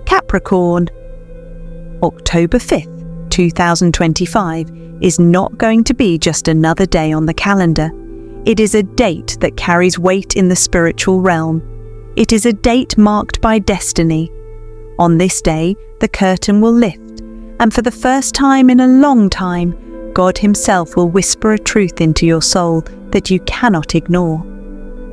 Capricorn. October 5th, 2025 is not going to be just another day on the calendar. It is a date that carries weight in the spiritual realm. It is a date marked by destiny. On this day, the curtain will lift, and for the first time in a long time, God Himself will whisper a truth into your soul that you cannot ignore.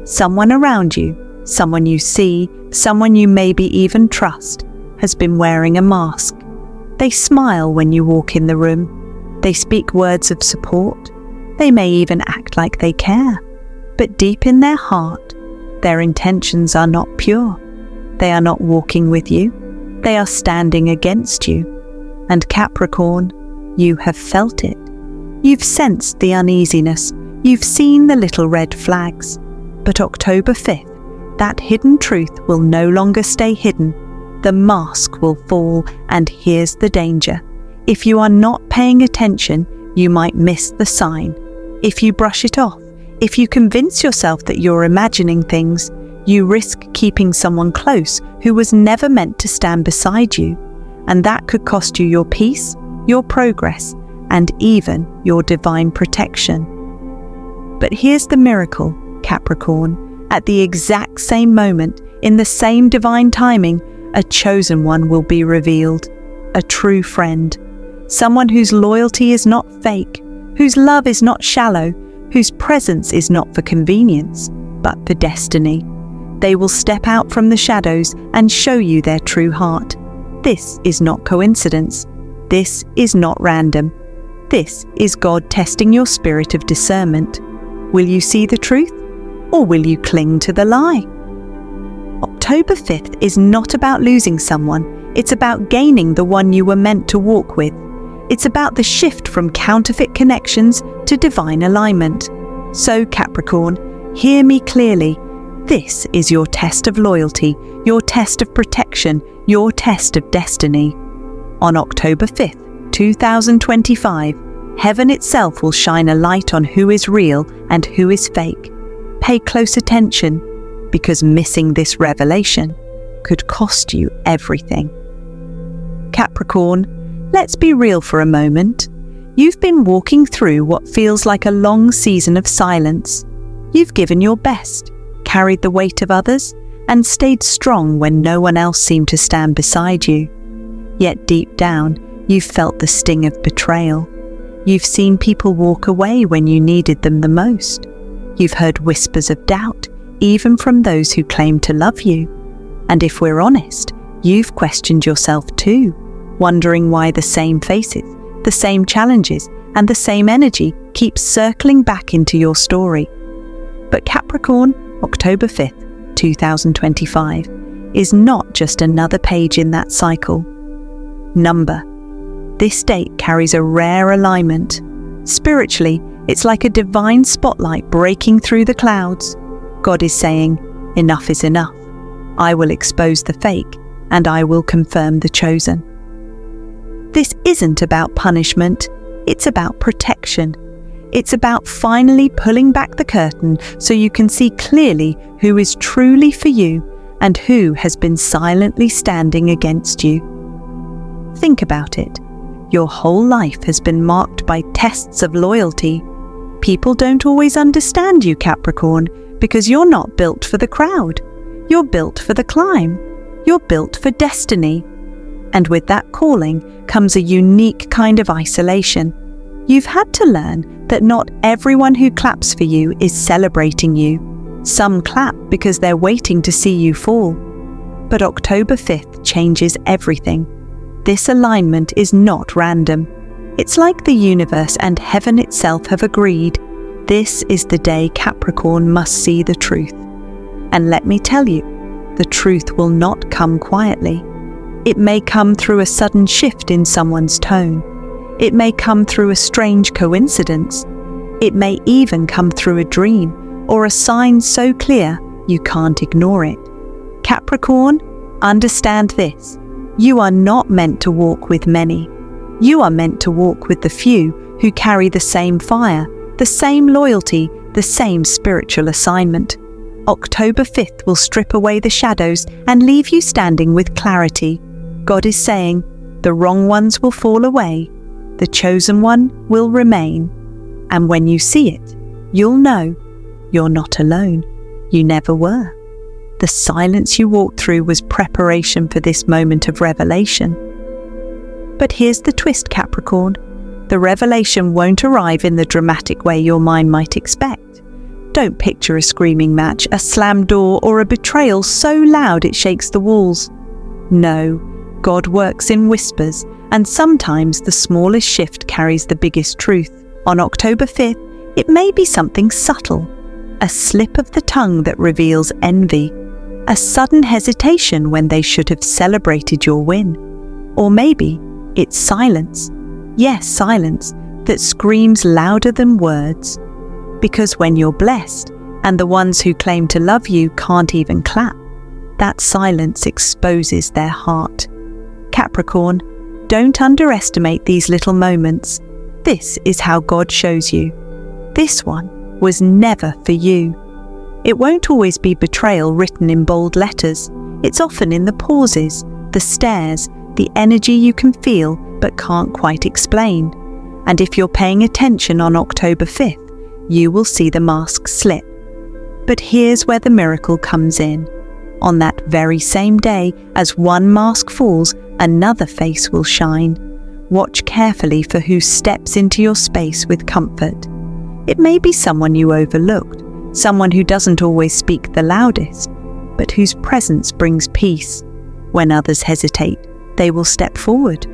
Someone around you, someone you see, someone you maybe even trust, has been wearing a mask. They smile when you walk in the room. They speak words of support. They may even act like they care. But deep in their heart, their intentions are not pure. They are not walking with you. They are standing against you. And Capricorn, you have felt it. You've sensed the uneasiness. You've seen the little red flags. But October 5th, that hidden truth will no longer stay hidden. The mask will fall, and here's the danger. If you are not paying attention, you might miss the sign. If you brush it off, if you convince yourself that you're imagining things, you risk keeping someone close who was never meant to stand beside you. And that could cost you your peace, your progress, and even your divine protection. But here's the miracle, Capricorn. At the exact same moment, in the same divine timing, a chosen one will be revealed. A true friend. Someone whose loyalty is not fake, whose love is not shallow, whose presence is not for convenience, but for destiny. They will step out from the shadows and show you their true heart. This is not coincidence. This is not random. This is God testing your spirit of discernment. Will you see the truth, or will you cling to the lie? October 5th is not about losing someone. It's about gaining the one you were meant to walk with. It's about the shift from counterfeit connections to divine alignment. So, Capricorn, hear me clearly. This is your test of loyalty, your test of protection, your test of destiny. On October 5th, 2025, heaven itself will shine a light on who is real and who is fake. Pay close attention, because missing this revelation could cost you everything. Capricorn, let's be real for a moment. You've been walking through what feels like a long season of silence. You've given your best, carried the weight of others, and stayed strong when no one else seemed to stand beside you. Yet deep down, you've felt the sting of betrayal. You've seen people walk away when you needed them the most. You've heard whispers of doubt, even from those who claim to love you. And if we're honest, you've questioned yourself too, wondering why the same faces, the same challenges, and the same energy keep circling back into your story. But Capricorn, October 5th, 2025, is not just another page in that cycle. Number. This date carries a rare alignment. Spiritually, it's like a divine spotlight breaking through the clouds. God is saying, enough is enough. I will expose the fake, and I will confirm the chosen. This isn't about punishment, it's about protection. It's about finally pulling back the curtain so you can see clearly who is truly for you and who has been silently standing against you. Think about it. Your whole life has been marked by tests of loyalty. People don't always understand you, Capricorn, because you're not built for the crowd. You're built for the climb. You're built for destiny. And with that calling comes a unique kind of isolation. You've had to learn that not everyone who claps for you is celebrating you. Some clap because they're waiting to see you fall. But October 5th changes everything. This alignment is not random. It's like the universe and heaven itself have agreed. This is the day Capricorn must see the truth. And let me tell you, the truth will not come quietly. It may come through a sudden shift in someone's tone. It may come through a strange coincidence. It may even come through a dream or a sign so clear you can't ignore it. Capricorn, understand this. You are not meant to walk with many. You are meant to walk with the few who carry the same fire, the same loyalty, the same spiritual assignment. October 5th will strip away the shadows and leave you standing with clarity. God is saying, the wrong ones will fall away, the chosen one will remain, and when you see it, you'll know you're not alone. You never were. The silence you walked through was preparation for this moment of revelation. But here's the twist, Capricorn. The revelation won't arrive in the dramatic way your mind might expect. Don't picture a screaming match, a slammed door, or a betrayal so loud it shakes the walls. No, God works in whispers, and sometimes the smallest shift carries the biggest truth. On October 5th, it may be something subtle, a slip of the tongue that reveals envy, a sudden hesitation when they should have celebrated your win. Or maybe it's silence, yes, silence, that screams louder than words. Because when you're blessed, and the ones who claim to love you can't even clap, that silence exposes their heart. Capricorn, don't underestimate these little moments. This is how God shows you. This one was never for you. It won't always be betrayal written in bold letters. It's often in the pauses, the stares, the energy you can feel but can't quite explain. And if you're paying attention on October 5th, you will see the mask slip. But here's where the miracle comes in. On that very same day, as one mask falls, another face will shine. Watch carefully for who steps into your space with comfort. It may be someone you overlooked, someone who doesn't always speak the loudest, but whose presence brings peace. When others hesitate, they will step forward.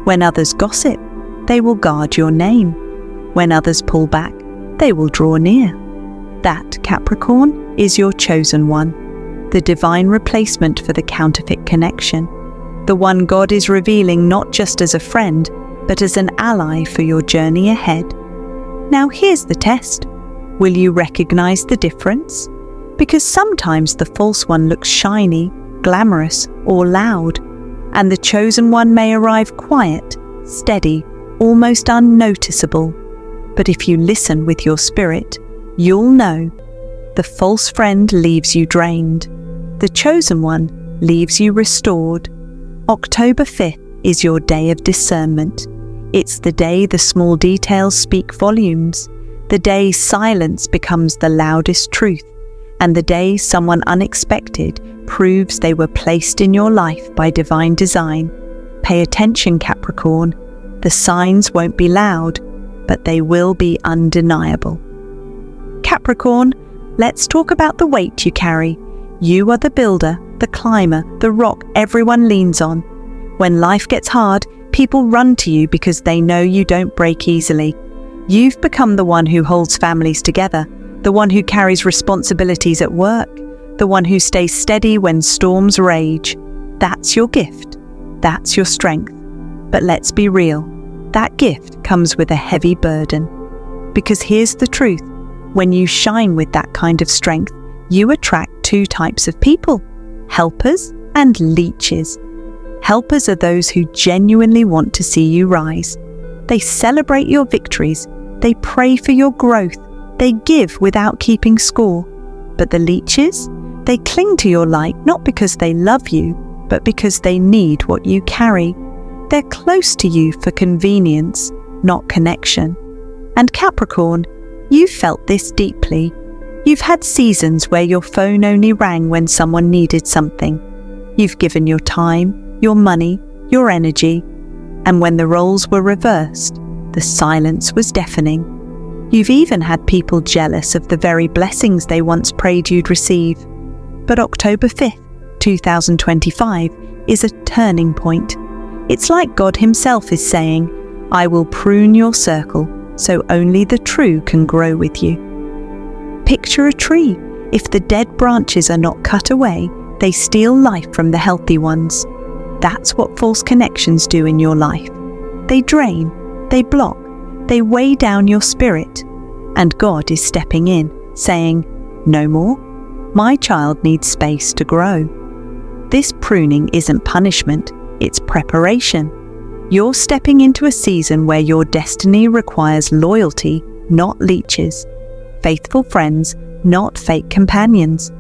When others gossip, they will guard your name. When others pull back, they will draw near. That, Capricorn, is your chosen one, the divine replacement for the counterfeit connection, the one God is revealing not just as a friend, but as an ally for your journey ahead. Now here's the test. Will you recognize the difference? Because sometimes the false one looks shiny, glamorous, or loud, and the chosen one may arrive quiet, steady, almost unnoticeable. But if you listen with your spirit, you'll know. The false friend leaves you drained. The chosen one leaves you restored. October 5th is your day of discernment. It's the day the small details speak volumes, the day silence becomes the loudest truth, and the day someone unexpected proves they were placed in your life by divine design. Pay attention, Capricorn. The signs won't be loud, but they will be undeniable. Capricorn, let's talk about the weight you carry. You are the builder, the climber, the rock everyone leans on. When life gets hard, people run to you because they know you don't break easily. You've become the one who holds families together, the one who carries responsibilities at work, the one who stays steady when storms rage. That's your gift. That's your strength. But let's be real. That gift comes with a heavy burden. Because here's the truth. When you shine with that kind of strength, you attract two types of people, helpers and leeches. Helpers are those who genuinely want to see you rise. They celebrate your victories. They pray for your growth. They give without keeping score. But the leeches? They cling to your light not because they love you, but because they need what you carry. They're close to you for convenience, not connection. And Capricorn, you've felt this deeply. You've had seasons where your phone only rang when someone needed something. You've given your time, your money, your energy, and when the roles were reversed, the silence was deafening. You've even had people jealous of the very blessings they once prayed you'd receive. But October 5th, 2025 is a turning point. It's like God himself is saying, I will prune your circle so only the true can grow with you. Picture a tree. If the dead branches are not cut away, they steal life from the healthy ones. That's what false connections do in your life. They drain, they block, they weigh down your spirit. And God is stepping in, saying, no more. My child needs space to grow. This pruning isn't punishment, it's preparation. You're stepping into a season where your destiny requires loyalty, not leeches. Faithful friends, not fake companions.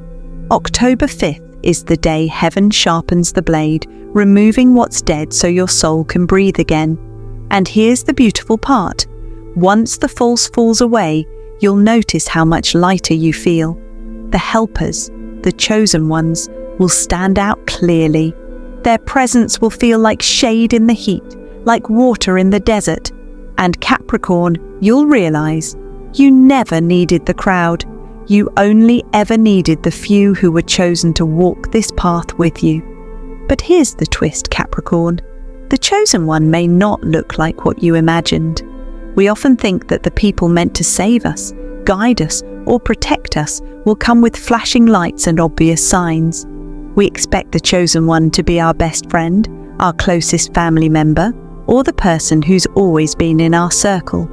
October 5th is the day heaven sharpens the blade, removing what's dead so your soul can breathe again. And here's the beautiful part. Once the false falls away, you'll notice how much lighter you feel. The helpers, the chosen ones, will stand out clearly. Their presence will feel like shade in the heat, like water in the desert. And Capricorn, you'll realize you never needed the crowd. You only ever needed the few who were chosen to walk this path with you. But here's the twist, Capricorn. The chosen one may not look like what you imagined. We often think that the people meant to save us, guide us, or protect us will come with flashing lights and obvious signs. We expect the chosen one to be our best friend, our closest family member, or the person who's always been in our circle.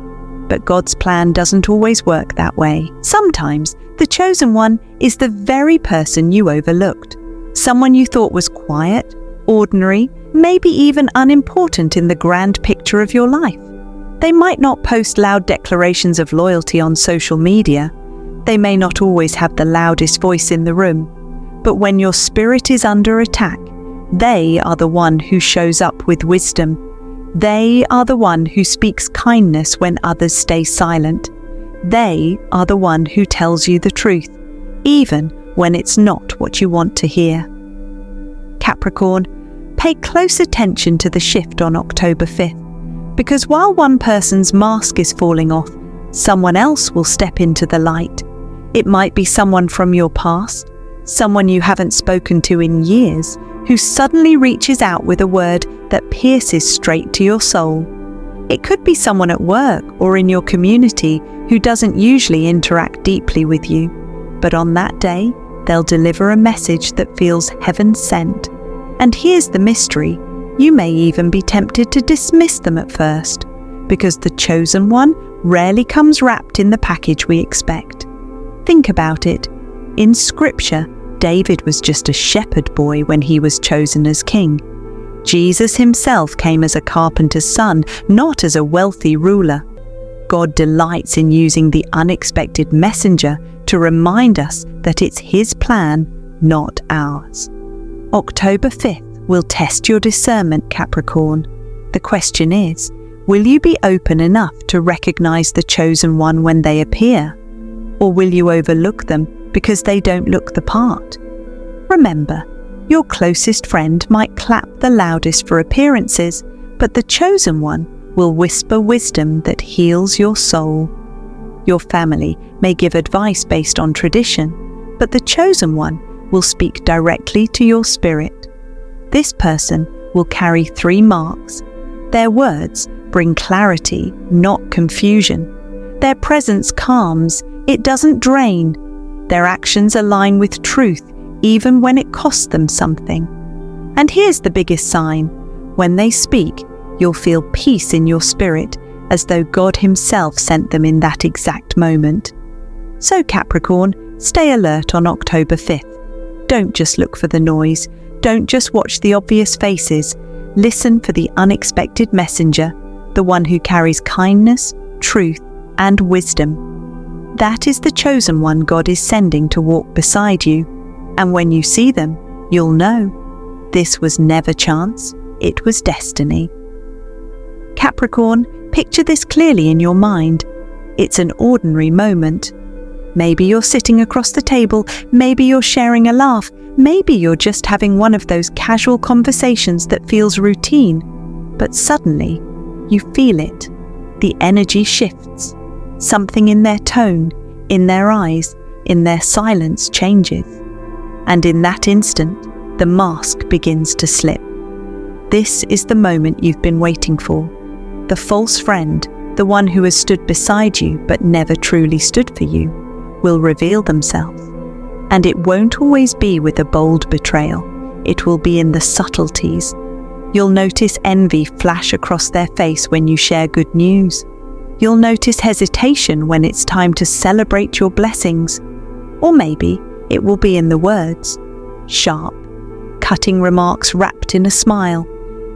But God's plan doesn't always work that way. Sometimes the chosen one is the very person you overlooked, someone you thought was quiet, ordinary, maybe even unimportant in the grand picture of your life. They might not post loud declarations of loyalty on social media. They may not always have the loudest voice in the room. But when your spirit is under attack, they are the one who shows up with wisdom. They are the one who speaks kindness when others stay silent. They are the one who tells you the truth, even when it's not what you want to hear. Capricorn, pay close attention to the shift on October 5th, because while one person's mask is falling off, someone else will step into the light. It might be someone from your past, someone you haven't spoken to in years, who suddenly reaches out with a word that pierces straight to your soul. It could be someone at work or in your community who doesn't usually interact deeply with you, but on that day, they'll deliver a message that feels heaven-sent. And here's the mystery. You may even be tempted to dismiss them at first, because the chosen one rarely comes wrapped in the package we expect. Think about it. In Scripture, David was just a shepherd boy when he was chosen as king. Jesus himself came as a carpenter's son, not as a wealthy ruler. God delights in using the unexpected messenger to remind us that it's his plan, not ours. October 5th will test your discernment, Capricorn. The question is, will you be open enough to recognize the chosen one when they appear? Or will you overlook them because they don't look the part? Remember, your closest friend might clap the loudest for appearances, but the chosen one will whisper wisdom that heals your soul. Your family may give advice based on tradition, but the chosen one will speak directly to your spirit. This person will carry 3 marks. Their words bring clarity, not confusion. Their presence calms, it doesn't drain. Their actions align with truth, even when it costs them something. And here's the biggest sign. When they speak, you'll feel peace in your spirit, as though God himself sent them in that exact moment. So Capricorn, stay alert on October 5th. Don't just look for the noise. Don't just watch the obvious faces. Listen for the unexpected messenger, the one who carries kindness, truth, and wisdom. That is the chosen one God is sending to walk beside you. And when you see them, you'll know. This was never chance, it was destiny. Capricorn, picture this clearly in your mind. It's an ordinary moment. Maybe you're sitting across the table, maybe you're sharing a laugh, maybe you're just having one of those casual conversations that feels routine. But suddenly, you feel it. The energy shifts. Something in their tone, in their eyes, in their silence changes. And in that instant, the mask begins to slip. This is the moment you've been waiting for. The false friend, the one who has stood beside you but never truly stood for you, will reveal themselves. And it won't always be with a bold betrayal. It will be in the subtleties. You'll notice envy flash across their face when you share good news. You'll notice hesitation when it's time to celebrate your blessings. Or maybe it will be in the words. Sharp, cutting remarks wrapped in a smile,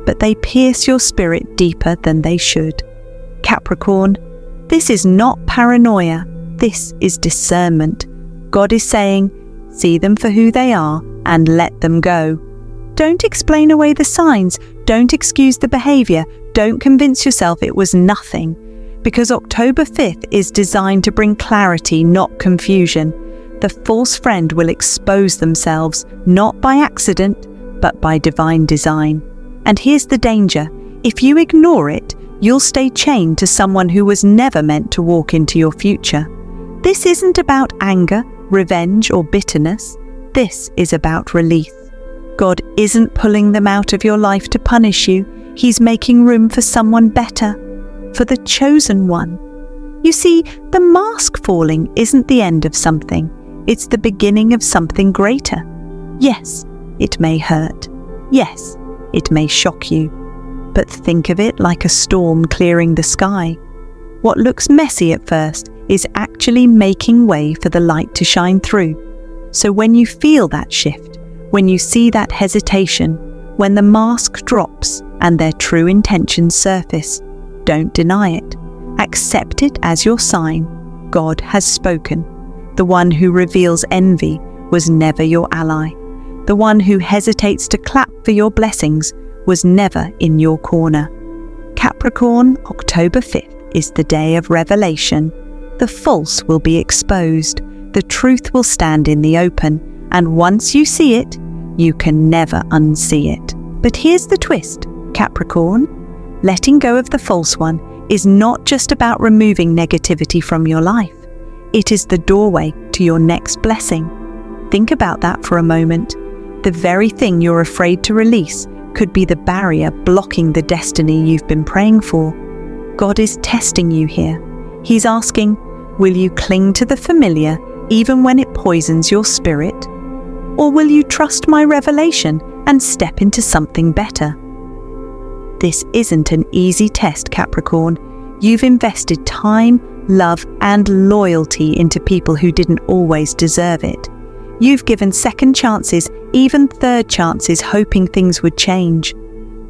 but they pierce your spirit deeper than they should. Capricorn, this is not paranoia, this is discernment. God is saying, see them for who they are, and let them go. Don't explain away the signs. Don't excuse the behavior. Don't convince yourself it was nothing. Because October 5th is designed to bring clarity, not confusion. The false friend will expose themselves, not by accident, but by divine design. And here's the danger. If you ignore it, you'll stay chained to someone who was never meant to walk into your future. This isn't about anger, revenge, or bitterness. This is about release. God isn't pulling them out of your life to punish you. He's making room for someone better, for the chosen one. You see, the mask falling isn't the end of something. It's the beginning of something greater. Yes, it may hurt. Yes, it may shock you. But think of it like a storm clearing the sky. What looks messy at first is actually making way for the light to shine through. So when you feel that shift, when you see that hesitation, when the mask drops and their true intentions surface, don't deny it. Accept it as your sign. God has spoken. The one who reveals envy was never your ally. The one who hesitates to clap for your blessings was never in your corner. Capricorn, October 5th is the day of revelation. The false will be exposed. The truth will stand in the open. And once you see it, you can never unsee it. But here's the twist, Capricorn. Letting go of the false one is not just about removing negativity from your life. It is the doorway to your next blessing. Think about that for a moment. The very thing you're afraid to release could be the barrier blocking the destiny you've been praying for. God is testing you here. He's asking, will you cling to the familiar even when it poisons your spirit? Or will you trust my revelation and step into something better? This isn't an easy test, Capricorn. You've invested time, love, and loyalty into people who didn't always deserve it. You've given second chances, even third chances, hoping things would change.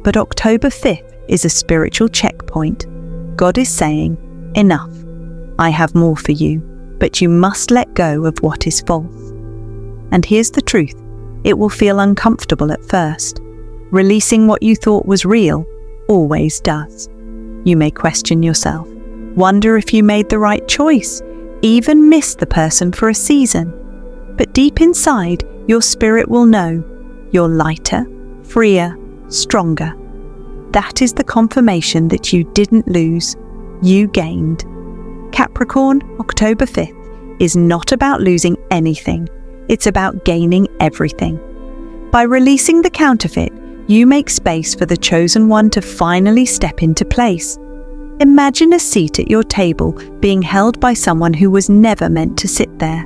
But October 5th is a spiritual checkpoint. God is saying, enough. I have more for you, but you must let go of what is false. And here's the truth. It will feel uncomfortable at first. Releasing what you thought was real always does. You may question yourself, wonder if you made the right choice, even miss the person for a season. But deep inside, your spirit will know you're lighter, freer, stronger. That is the confirmation that you didn't lose, you gained. Capricorn, October 5th is not about losing anything. It's about gaining everything. By releasing the counterfeit, you make space for the chosen one to finally step into place. Imagine a seat at your table being held by someone who was never meant to sit there.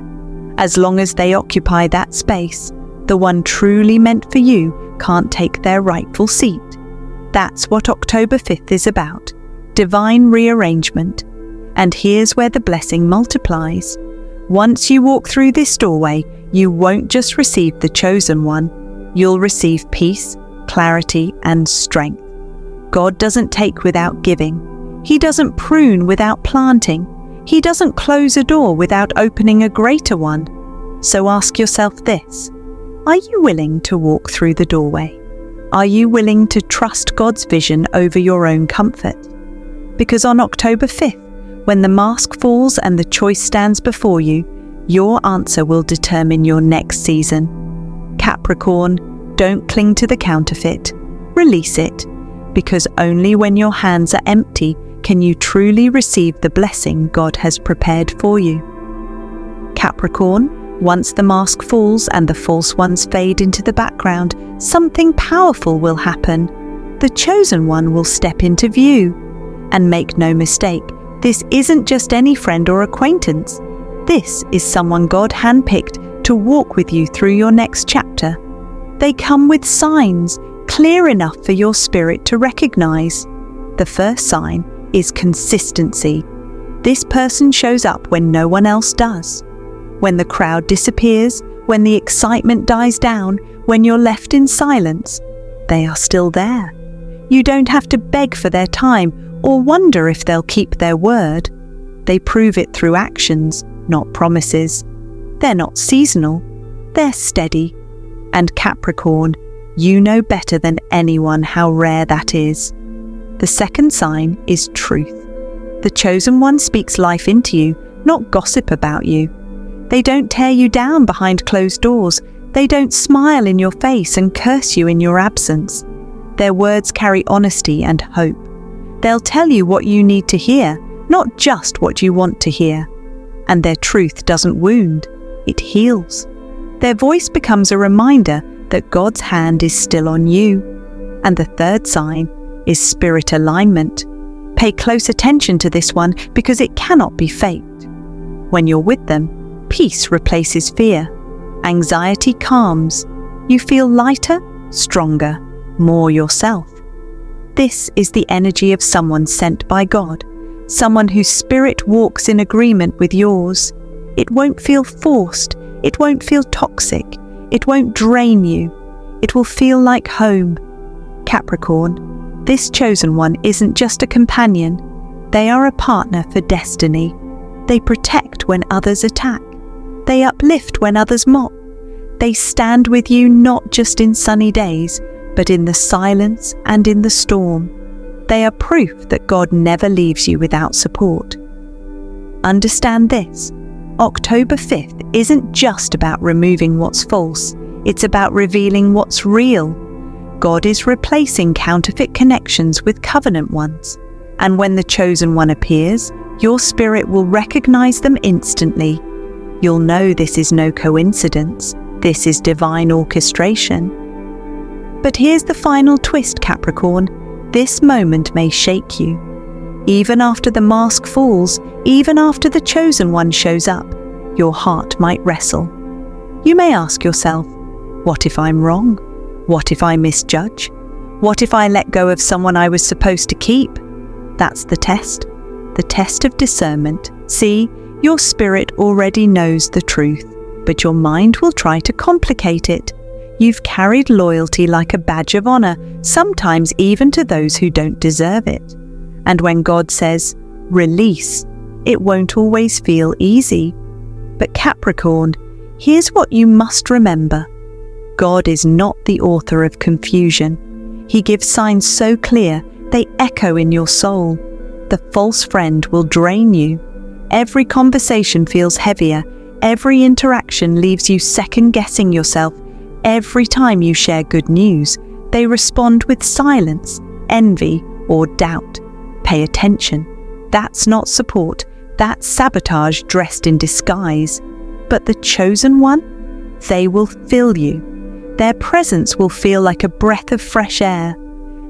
As long as they occupy that space, the one truly meant for you can't take their rightful seat. That's what October 5th is about, divine rearrangement. And here's where the blessing multiplies. Once you walk through this doorway, you won't just receive the chosen one, you'll receive peace, clarity, and strength. God doesn't take without giving. He doesn't prune without planting. He doesn't close a door without opening a greater one. So ask yourself this: are you willing to walk through the doorway? Are you willing to trust God's vision over your own comfort? Because on October 5th, when the mask falls and the choice stands before you, your answer will determine your next season. Capricorn, don't cling to the counterfeit. Release it, because only when your hands are empty can you truly receive the blessing God has prepared for you. Capricorn, once the mask falls and the false ones fade into the background, something powerful will happen. The chosen one will step into view. And make no mistake, this isn't just any friend or acquaintance. This is someone God handpicked to walk with you through your next chapter. They come with signs, clear enough for your spirit to recognize. The first sign is consistency. This person shows up when no one else does. When the crowd disappears, when the excitement dies down, when you're left in silence, they are still there. You don't have to beg for their time or wonder if they'll keep their word. They prove it through actions, not promises. They're not seasonal. They're steady. And Capricorn, you know better than anyone how rare that is. The second sign is truth. The chosen one speaks life into you, not gossip about you. They don't tear you down behind closed doors. They don't smile in your face and curse you in your absence. Their words carry honesty and hope. They'll tell you what you need to hear, not just what you want to hear. And their truth doesn't wound, it heals. Their voice becomes a reminder that God's hand is still on you. And the third sign is spirit alignment. Pay close attention to this one because it cannot be faked. When you're with them, peace replaces fear. Anxiety calms. You feel lighter, stronger, more yourself. This is the energy of someone sent by God, someone whose spirit walks in agreement with yours. It won't feel forced. It won't feel toxic. It won't drain you. It will feel like home. Capricorn, this chosen one isn't just a companion. They are a partner for destiny. They protect when others attack. They uplift when others mock. They stand with you not just in sunny days, but in the silence and in the storm. They are proof that God never leaves you without support. Understand this. October 5th isn't just about removing what's false. It's about revealing what's real. God is replacing counterfeit connections with covenant ones. And when the chosen one appears, your spirit will recognize them instantly. You'll know this is no coincidence. This is divine orchestration. But here's the final twist, Capricorn. This moment may shake you. Even after the mask falls, even after the chosen one shows up, your heart might wrestle. You may ask yourself, what if I'm wrong? What if I misjudge? What if I let go of someone I was supposed to keep? That's the test of discernment. See, your spirit already knows the truth, but your mind will try to complicate it. You've carried loyalty like a badge of honor, sometimes even to those who don't deserve it. And when God says, release, it won't always feel easy. But Capricorn, here's what you must remember. God is not the author of confusion. He gives signs so clear, they echo in your soul. The false friend will drain you. Every conversation feels heavier. Every interaction leaves you second-guessing yourself. Every time you share good news, they respond with silence, envy, or doubt. Pay attention. That's not support. That's sabotage dressed in disguise. But the chosen one? They will fill you. Their presence will feel like a breath of fresh air.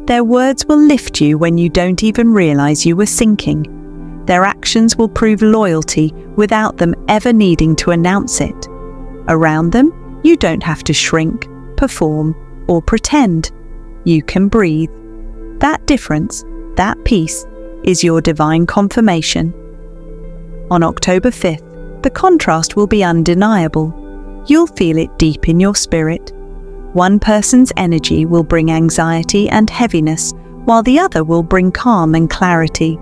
Their words will lift you when you don't even realize you were sinking. Their actions will prove loyalty without them ever needing to announce it. Around them, you don't have to shrink, perform, or pretend. You can breathe. That difference, that peace, is your divine confirmation. On October 5th, the contrast will be undeniable. You'll feel it deep in your spirit. One person's energy will bring anxiety and heaviness, while the other will bring calm and clarity.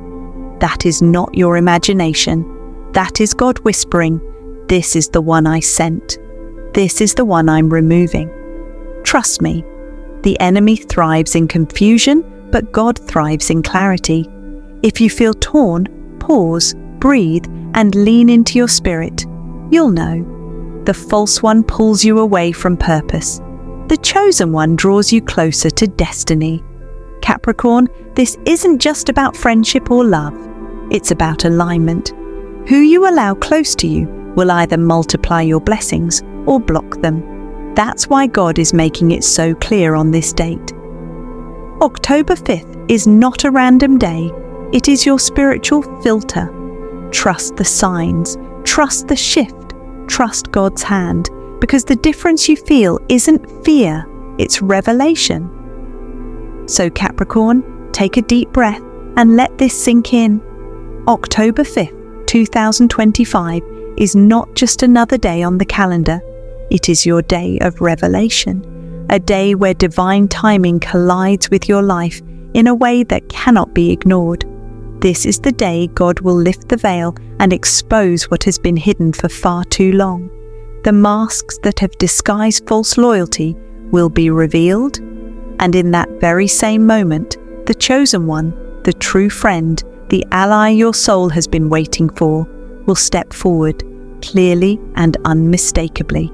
That is not your imagination. That is God whispering, "This is the one I sent. This is the one I'm removing." Trust me, the enemy thrives in confusion, but God thrives in clarity. If you feel torn, pause, breathe, and lean into your spirit. You'll know. The false one pulls you away from purpose. The chosen one draws you closer to destiny. Capricorn, this isn't just about friendship or love. It's about alignment. Who you allow close to you will either multiply your blessings or block them. That's why God is making it so clear on this date. October 5th is not a random day. It is your spiritual filter. Trust the signs. Trust the shift. Trust God's hand. Because the difference you feel isn't fear, it's revelation. So Capricorn, take a deep breath and let this sink in. October 5th, 2025 is not just another day on the calendar. It is your day of revelation, a day where divine timing collides with your life in a way that cannot be ignored. This is the day God will lift the veil and expose what has been hidden for far too long. The masks that have disguised false loyalty will be revealed, and in that very same moment, the chosen one, the true friend, the ally your soul has been waiting for, will step forward, clearly and unmistakably.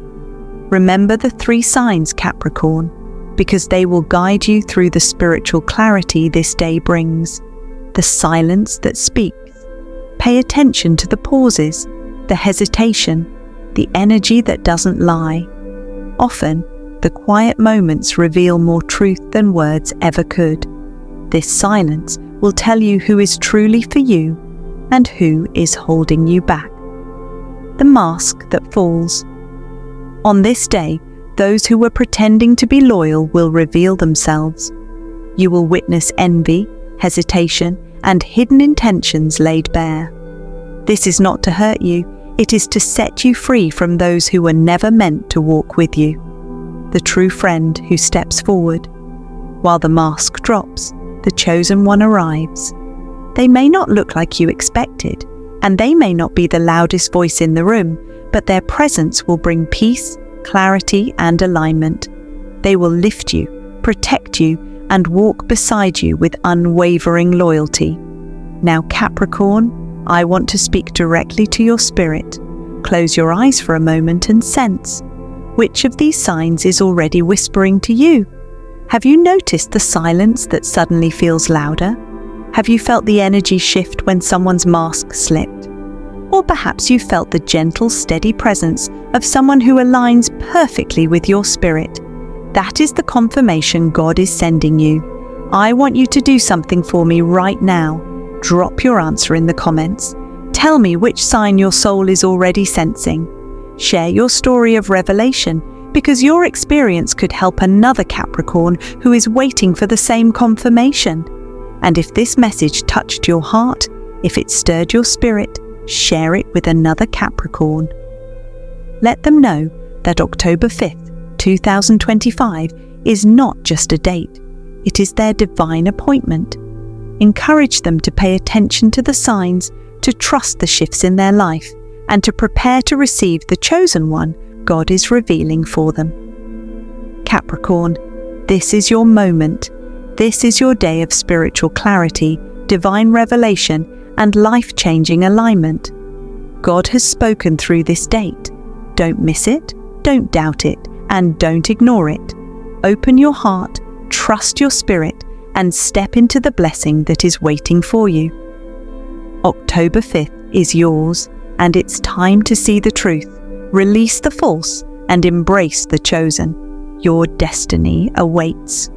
Remember the 3 signs, Capricorn, because they will guide you through the spiritual clarity this day brings. The silence that speaks. Pay attention to the pauses, the hesitation, the energy that doesn't lie. Often, the quiet moments reveal more truth than words ever could. This silence will tell you who is truly for you and who is holding you back. The mask that falls. On this day, those who were pretending to be loyal will reveal themselves. You will witness envy, hesitation, and hidden intentions laid bare. This is not to hurt you, it is to set you free from those who were never meant to walk with you. The true friend who steps forward. While the mask drops, the chosen one arrives. They may not look like you expected, and they may not be the loudest voice in the room, but their presence will bring peace, clarity, and alignment. They will lift you, protect you, and walk beside you with unwavering loyalty. Now, Capricorn, I want to speak directly to your spirit. Close your eyes for a moment and sense. Which of these signs is already whispering to you? Have you noticed the silence that suddenly feels louder? Have you felt the energy shift when someone's mask slipped? Or perhaps you felt the gentle, steady presence of someone who aligns perfectly with your spirit. That is the confirmation God is sending you. I want you to do something for me right now. Drop your answer in the comments. Tell me which sign your soul is already sensing. Share your story of revelation, because your experience could help another Capricorn who is waiting for the same confirmation. And if this message touched your heart, if it stirred your spirit, share it with another Capricorn. Let them know that October 5th, 2025 is not just a date, it is their divine appointment. Encourage them to pay attention to the signs, to trust the shifts in their life, and to prepare to receive the chosen one God is revealing for them. Capricorn, this is your moment. This is your day of spiritual clarity, divine revelation, and life-changing alignment. God has spoken through this date. Don't miss it, don't doubt it, and don't ignore it. Open your heart, trust your spirit, and step into the blessing that is waiting for you. October 5th is yours, and it's time to see the truth, release the false, and embrace the chosen. Your destiny awaits.